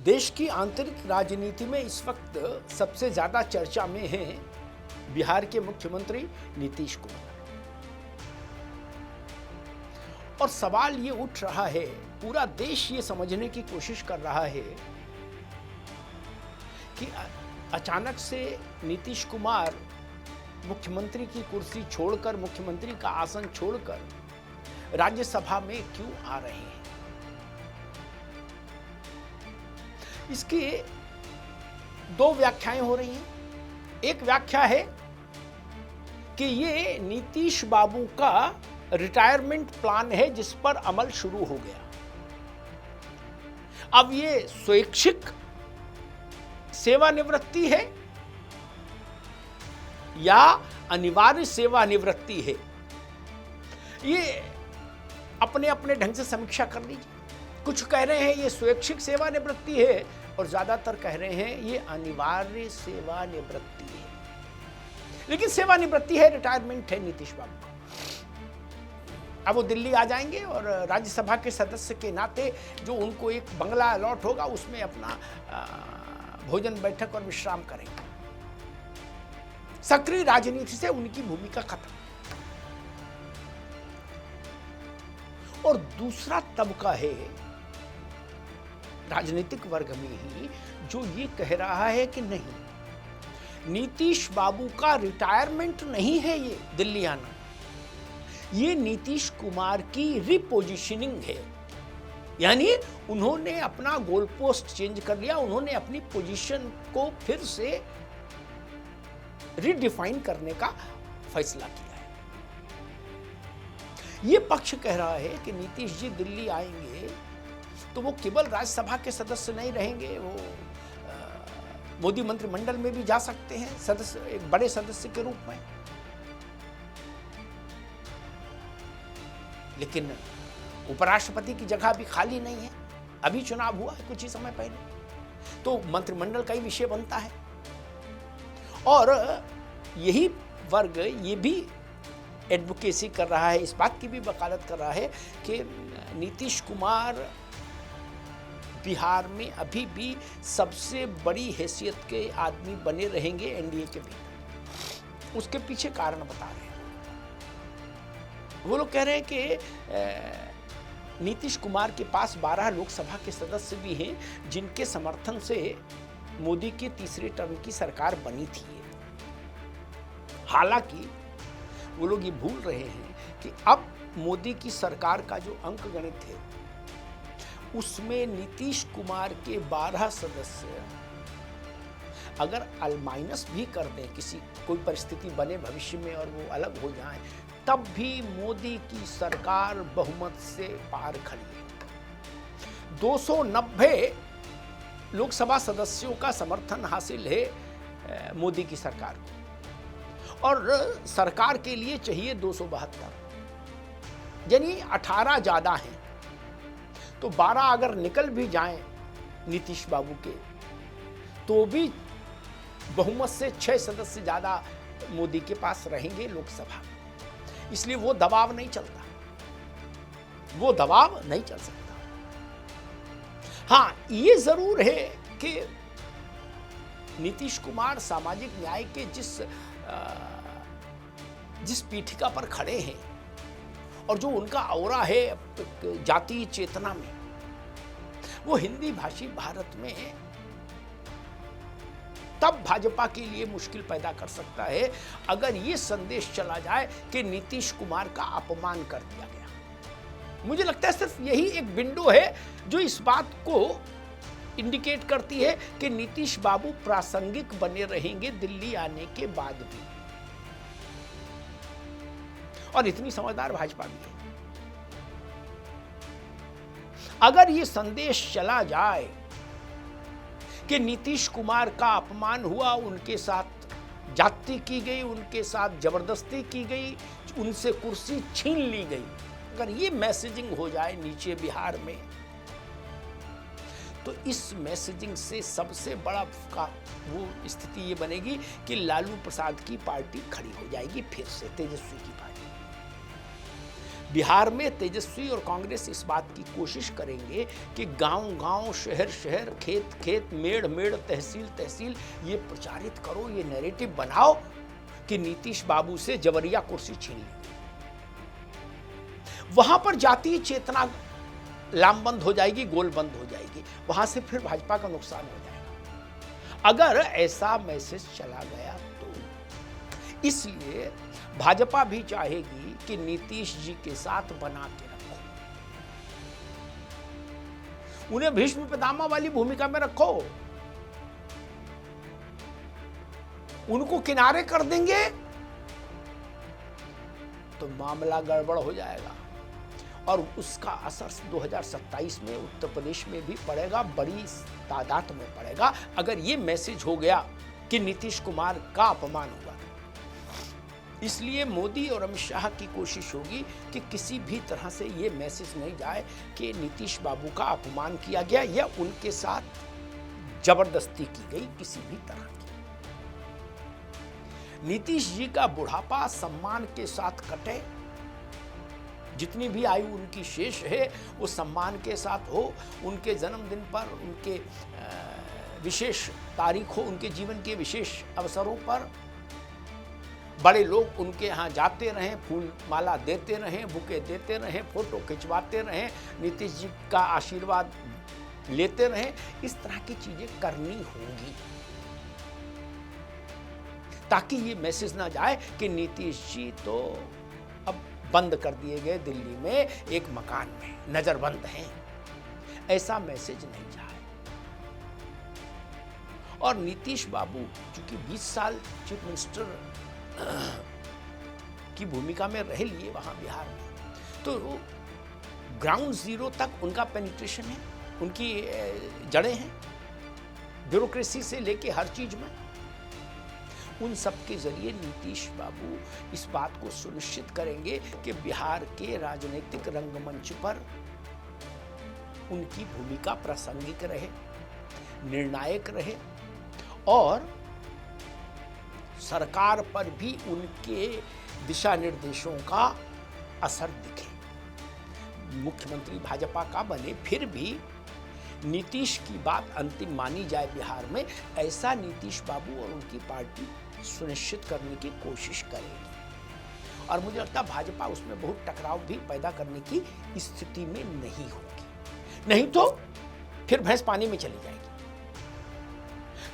देश की आंतरिक राजनीति में इस वक्त सबसे ज्यादा चर्चा में हैं बिहार के मुख्यमंत्री नीतीश कुमार। और सवाल ये उठ रहा है, पूरा देश ये समझने की कोशिश कर रहा है कि अचानक से नीतीश कुमार मुख्यमंत्री की कुर्सी छोड़कर, मुख्यमंत्री का आसन छोड़कर राज्यसभा में क्यों आ रहे हैं। इसकी दो व्याख्याएं हो रही हैं। एक व्याख्या है कि ये नीतीश बाबू का रिटायरमेंट प्लान है जिस पर अमल शुरू हो गया। अब ये स्वैच्छिक सेवानिवृत्ति है या अनिवार्य सेवानिवृत्ति है, ये अपने अपने ढंग से समीक्षा कर लीजिए। कुछ कह रहे हैं ये स्वैच्छिक सेवानिवृत्ति है और ज्यादातर कह रहे हैं ये अनिवार्य सेवानिवृत्ति है। लेकिन सेवानिवृत्ति है, रिटायरमेंट है नीतीश बाबू का। अब वो दिल्ली आ जाएंगे और राज्यसभा के सदस्य के नाते जो उनको एक बंगला अलॉट होगा उसमें अपना भोजन, बैठक और विश्राम करेंगे। सक्रिय राजनीति से उनकी भूमिका खत्म। और दूसरा तबका है राजनीतिक वर्ग में ही जो ये कह रहा है कि नहीं, नीतीश बाबू का रिटायरमेंट नहीं है ये दिल्ली आना, ये नीतीश कुमार की रिपोजिशनिंग है। यानी उन्होंने अपना गोल पोस्ट चेंज कर लिया, उन्होंने अपनी पोजीशन को फिर से रिडिफाइन करने का फैसला किया है। यह पक्ष कह रहा है कि नीतीश जी दिल्ली आएंगे तो वो केवल राज्यसभा के सदस्य नहीं रहेंगे, वो मोदी मंत्रिमंडल में भी जा सकते हैं सदस्य, एक बड़े सदस्य के रूप में। लेकिन उपराष्ट्रपति की जगह भी खाली नहीं है, अभी चुनाव हुआ है कुछ ही समय पहले, तो मंत्रिमंडल का ही विषय बनता है। और यही वर्ग ये भी एडवोकेसी कर रहा है, इस बात की भी वकालत कर रहा है कि नीतीश कुमार बिहार में अभी भी सबसे बड़ी हैसियत के आदमी बने रहेंगे एनडीए के भीतर। उसके पीछे कारण बता रहे हैं। वो लोग कह रहे हैं कि नीतीश कुमार के पास 12 लोकसभा के सदस्य भी हैं जिनके समर्थन से मोदी की तीसरे टर्म की सरकार बनी थी। हालांकि वो लोग ये भूल रहे हैं कि अब मोदी की सरकार का जो अंकगणित है उसमें नीतीश कुमार के 12 सदस्य अगर अलमाइनस भी कर दें, किसी कोई परिस्थिति बने भविष्य में और वो अलग हो जाएं, तब भी मोदी की सरकार बहुमत से पार खड़ी है। 290 लोकसभा सदस्यों का समर्थन हासिल है मोदी की सरकार को, और सरकार के लिए चाहिए 272, यानी 18 ज्यादा हैं। तो 12 अगर निकल भी जाएं नीतीश बाबू के, तो भी बहुमत से 6 सदस्य ज्यादा मोदी के पास रहेंगे लोकसभा। इसलिए वो दबाव नहीं चलता, वो दबाव नहीं चल सकता। हाँ, ये जरूर है कि नीतीश कुमार सामाजिक न्याय के जिस पीठिका पर खड़े हैं और जो उनका औरा है जातीय चेतना में, वो हिंदी भाषी भारत में तब भाजपा के लिए मुश्किल पैदा कर सकता है अगर ये संदेश चला जाए कि नीतीश कुमार का अपमान कर दिया गया। मुझे लगता है सिर्फ यही एक विंडो है जो इस बात को इंडिकेट करती है कि नीतीश बाबू प्रासंगिक बने रहेंगे दिल्ली आने के बाद भी। और इतनी समझदार भाजपा भी है। अगर ये संदेश चला जाए कि नीतीश कुमार का अपमान हुआ, उनके साथ जाति की गई, उनके साथ जबरदस्ती की गई, उनसे कुर्सी छीन ली गई, अगर ये मैसेजिंग हो जाए नीचे बिहार में, तो इस मैसेजिंग से सबसे बड़ा वो स्थिति ये बनेगी कि लालू प्रसाद की पार्टी खड़ी हो जाएगी फिर से, तेजस्वी की पार्टी। बिहार में तेजस्वी और कांग्रेस इस बात की कोशिश करेंगे कि गांव-गांव, शहर-शहर, खेत-खेत, मेड़-मेड़, तहसील-तहसील ये प्रचारित करो, ये नैरेटिव बनाओ कि नीतीश बाबू से जबरिया कुर्सी छीन ली। वहां पर जातीय चेतना लामबंद हो जाएगी, गोलबंद हो जाएगी, वहां से फिर भाजपा का नुकसान हो जाएगा अगर ऐसा मैसेज चला गया तो। इसलिए भाजपा भी चाहेगी कि नीतीश जी के साथ बना के रखो, उन्हें भीष्म पितामह वाली भूमिका में रखो। उनको किनारे कर देंगे तो मामला गड़बड़ हो जाएगा और उसका असर 2027 में उत्तर प्रदेश में भी पड़ेगा, बड़ी तादाद में पड़ेगा अगर ये मैसेज हो गया कि नीतीश कुमार का अपमान हुआ। इसलिए मोदी और अमित शाह की कोशिश होगी कि किसी भी तरह से ये मैसेज नहीं जाए कि नीतीश बाबू का अपमान किया गया या उनके साथ जबरदस्ती की गई किसी भी तरह की। नीतीश जी का बुढ़ापा सम्मान के साथ कटे, जितनी भी आयु उनकी शेष है वो सम्मान के साथ हो, उनके जन्मदिन पर, उनके विशेष तारीख हो, उनके जीवन के विशेष अवसरों पर बड़े लोग उनके यहाँ जाते रहें, फूल माला देते रहें, बुके देते रहें, फोटो खिंचवाते रहें, नीतीश जी का आशीर्वाद लेते रहें। इस तरह की चीजें करनी होंगी ताकि ये मैसेज ना जाए कि नीतीश जी तो अब बंद कर दिए गए दिल्ली में एक मकान में, नजरबंद हैं। ऐसा मैसेज नहीं जाए। और नीतीश बाबू चूंकि 20 साल चीफ मिनिस्टर की भूमिका में रह लिए वहां बिहार में, तो ग्राउंड जीरो तक उनका पेनिट्रेशन है, उनकी जड़ें हैं ब्यूरोक्रेसी से लेके हर चीज में। उन सब के जरिए नीतीश बाबू इस बात को सुनिश्चित करेंगे कि बिहार के राजनीतिक रंगमंच पर उनकी भूमिका प्रासंगिक रहे, निर्णायक रहे और सरकार पर भी उनके दिशा निर्देशों का असर दिखे। मुख्यमंत्री भाजपा का बने फिर भी नीतीश की बात अंतिम मानी जाए बिहार में, ऐसा नीतीश बाबू और उनकी पार्टी सुनिश्चित करने की कोशिश करेगी। और मुझे लगता है भाजपा उसमें बहुत टकराव भी पैदा करने की स्थिति में नहीं होगी, नहीं तो फिर भैंस पानी में चली जाएगी।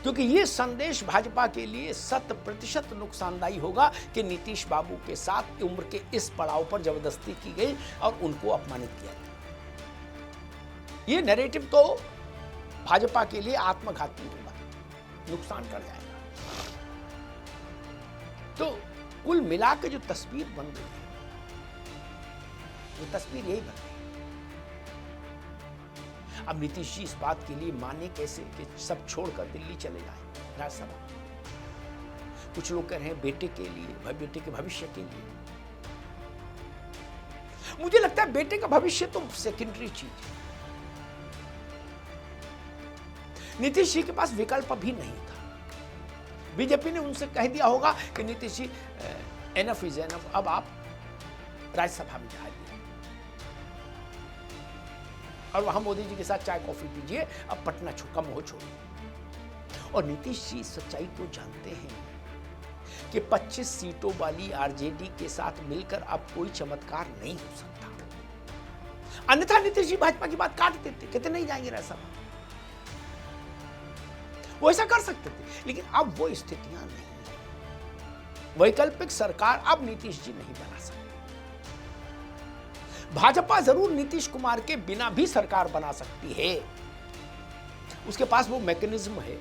क्योंकि ये संदेश भाजपा के लिए 100% नुकसानदायी होगा कि नीतीश बाबू के साथ उम्र के इस पड़ाव पर जबरदस्ती की गई और उनको अपमानित किया गया। ये नैरेटिव तो भाजपा के लिए आत्मघाती होगा, नुकसान कर जाएगा। तो कुल मिला के जो तस्वीर बन रही है, वो तस्वीर यही बन रही है। अब नीतीश जी इस बात के लिए माने कैसे कि सब छोड़कर दिल्ली चले जाएं राज्यसभा। कुछ लोग कह रहे हैं बेटे के लिए, बेटे के भविष्य के लिए। मुझे लगता है बेटे का भविष्य तो सेकेंडरी चीज है। नीतीश जी के पास विकल्प भी नहीं था। बीजेपी ने उनसे कह दिया होगा कि Nitish ji enough is enough, अब आप राज्यसभा में जाइए और वहां मोदी जी के साथ चाय कॉफी पीजिए, अब पटना कम हो छोड़िए। और नीतीश जी सच्चाई को जानते हैं कि 25 सीटों वाली आरजेडी के साथ मिलकर अब कोई चमत्कार नहीं हो सकता। अन्यथा नीतीश जी भाजपा की बात काट देते, कहते नहीं जाएंगे राज्यसभा। वो ऐसा कर सकते थे, लेकिन अब वो स्थितियां नहीं है। वैकल्पिक सरकार अब नीतीश जी नहीं बना सकते। भाजपा जरूर नीतीश कुमार के बिना भी सरकार बना सकती है, उसके पास वो मैकेनिज्म है।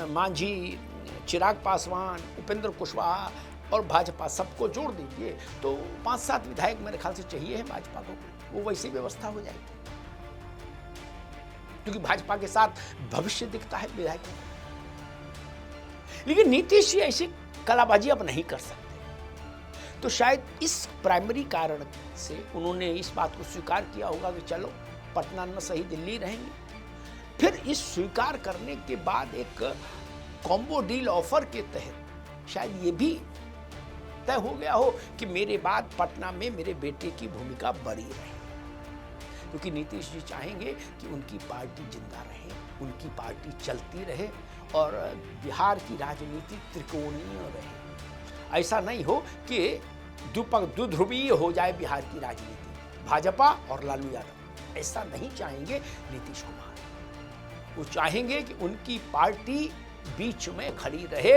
मांझी, चिराग पासवान, उपेंद्र कुशवाहा और भाजपा सबको जोड़ दीजिए तो 5-7 विधायक मेरे ख्याल से चाहिए है भाजपा को, वो वैसी व्यवस्था हो जाएगी। क्योंकि भाजपा के साथ भविष्य दिखता है विधायकों को। लेकिन नीतीश जी ऐसी कलाबाजी अब नहीं कर सकते। तो शायद इस प्राइमरी कारण से उन्होंने इस बात को स्वीकार किया होगा कि चलो पटना न सही दिल्ली रहेंगे। फिर इस स्वीकार करने के बाद एक कॉम्बो डील ऑफर के तहत शायद ये भी तय हो गया हो कि मेरे बाद पटना में मेरे बेटे की भूमिका बड़ी रहे, क्योंकि नीतीश जी चाहेंगे कि उनकी पार्टी जिंदा रहे, उनकी पार्टी चलती रहे और बिहार की राजनीति त्रिकोणीय रहे। ऐसा नहीं हो कि द्विध्रुवीय हो जाए बिहार की राजनीति, भाजपा और लालू यादव। ऐसा नहीं चाहेंगे नीतीश कुमार। वो चाहेंगे कि उनकी पार्टी बीच में खड़ी रहे,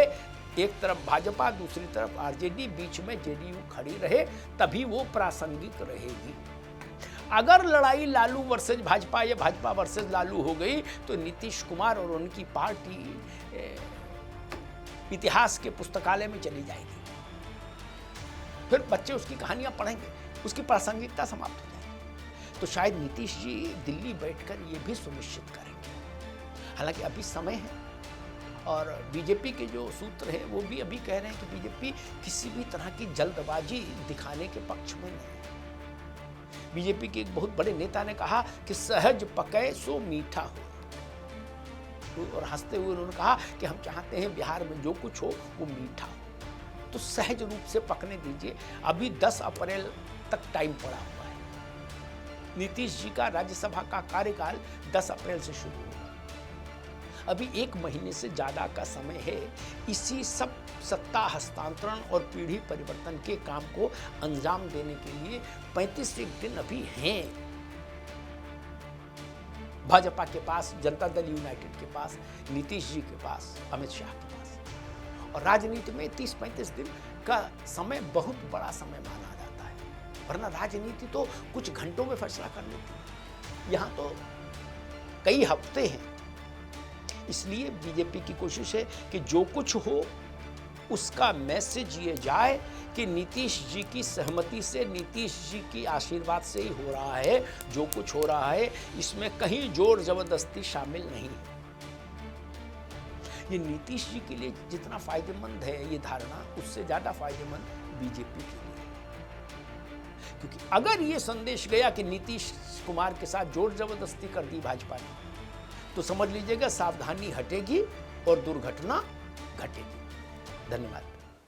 एक तरफ भाजपा दूसरी तरफ आरजेडी, बीच में जेडीयू खड़ी रहे, तभी वो प्रासंगिक रहेगी। अगर लड़ाई लालू वर्सेज भाजपा या भाजपा वर्सेज लालू हो गई तो नीतीश कुमार और उनकी पार्टी इतिहास के पुस्तकालय में चली जाएगी। फिर बच्चे उसकी कहानियां पढ़ेंगे, उसकी प्रासंगिकता समाप्त हो जाएगी। तो शायद नीतीश जी दिल्ली बैठकर ये भी सुनिश्चित करेंगे। हालांकि अभी समय है और बीजेपी के जो सूत्र हैं वो भी अभी कह रहे हैं कि बीजेपी किसी भी तरह की जल्दबाजी दिखाने के पक्ष में नहीं। बीजेपी के एक बहुत बड़े नेता ने कहा कि सहज पके सो मीठा हो, और हंसते हुए उन्होंने कहा कि हम चाहते हैं बिहार में जो कुछ हो वो मीठा हो, तो सहज रूप से पकने दीजिए। अभी 10 अप्रैल तक टाइम पड़ा हुआ है। नीतीश जी का राज्यसभा का कार्यकाल 10 अप्रैल से शुरू होगा। अभी 1 महीने से ज़्यादा का समय है इसी सब सत्ता हस्तांतरण और पीढ़ी परिवर्तन के काम को अंजाम देने के लिए। 35 दिन अभी हैं भाजपा के पास, जनता दल यूनाइटेड के पास, नीतीश जी के पास, अमित शाह के पास। और राजनीति में 30-35 दिन का समय बहुत बड़ा समय माना जाता है, वरना राजनीति तो कुछ घंटों में फैसला कर लेती है, यहाँ तो कई हफ्ते हैं। इसलिए बीजेपी की कोशिश है कि जो कुछ हो उसका मैसेज ये जाए कि नीतीश जी की सहमति से, नीतीश जी की आशीर्वाद से ही हो रहा है जो कुछ हो रहा है, इसमें कहीं जोर जबरदस्ती शामिल नहीं है। ये नीतीश जी के लिए जितना फायदेमंद है ये धारणा, उससे ज्यादा फायदेमंद बीजेपी के लिए, क्योंकि अगर ये संदेश गया कि नीतीश कुमार के साथ जोर जबरदस्ती कर दी भाजपा ने, तो समझ लीजिएगा सावधानी हटेगी और दुर्घटना घटेगी। धन्यवाद।